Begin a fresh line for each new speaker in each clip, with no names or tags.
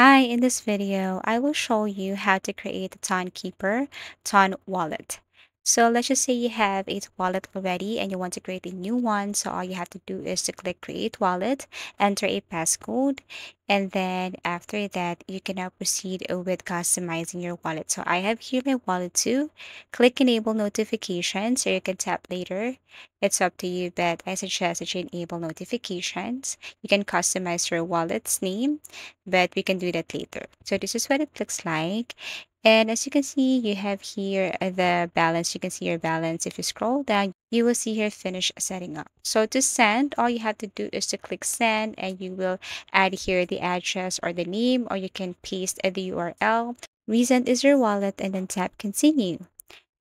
Hi, in this video, I will show you how to create a Tonkeeper Ton wallet. So let's just say you have a wallet already and you want to create a new one. So all you have to do is to click create wallet, enter a passcode, and then after that, you can now proceed with customizing your wallet. So I have here my wallet too. Click enable notifications so you can tap later. It's up to you, but I suggest that you enable notifications. You can customize your wallet's name, but we can do that later. So this is what it looks like. And as you can see, you have here the balance. You can see your balance. If you scroll down, you will see here finish setting up. So to send, all you have to do is to click send and you will add here the address or the name, or you can paste the URL. Resend is your wallet and then tap continue.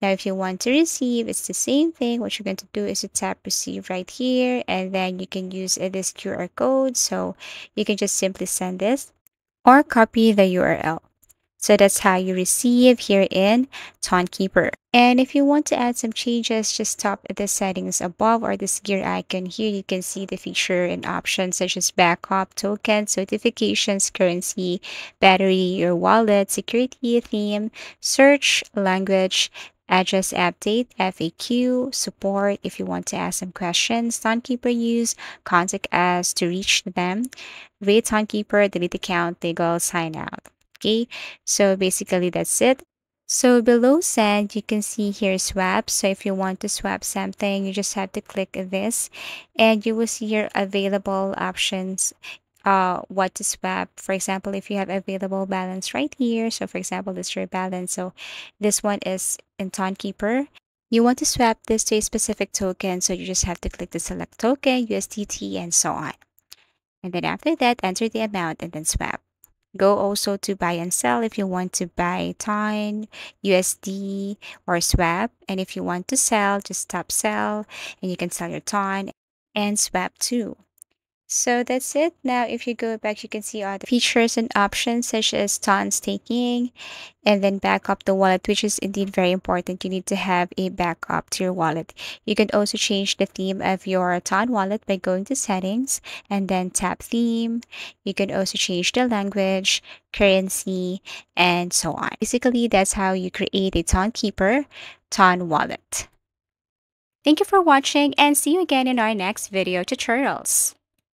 Now, if you want to receive, it's the same thing. What you're going to do is to tap receive right here, and then you can use this QR code. So you can just simply send this or copy the URL. So that's how you receive here in Tonkeeper. And if you want to add some changes, just tap the settings above or this gear icon here. You can see the feature and options such as backup, tokens, notifications, currency, battery, your wallet, security, theme, search, language, address update, FAQ, support if you want to ask some questions, Tonkeeper use, contact us to reach them, rate Tonkeeper, delete account, legal, sign out. Okay, so basically that's it. So below send, you can see here swap. So if you want to swap something, you just have to click this and you will see your available options, what to swap. For example, if you have available balance right here. So for example, this is your balance. So this one is in Tonkeeper. You want to swap this to a specific token. So you just have to click the select token, USDT, and so on. And then after that, enter the amount and then swap. Go also to buy and sell if you want to buy Ton, USD, or swap. And if you want to sell, just tap sell and you can sell your Ton and swap too. So that's it. Now, if you go back, you can see other features and options such as ton staking and then back up the wallet, which is indeed very important. You need to have a backup to your wallet. You can also change the theme of your ton wallet by going to settings and then tap theme. You can also change the language, currency, and so on. Basically, that's how you create a Tonkeeper ton wallet. Thank you for watching and see you again in our next video tutorials.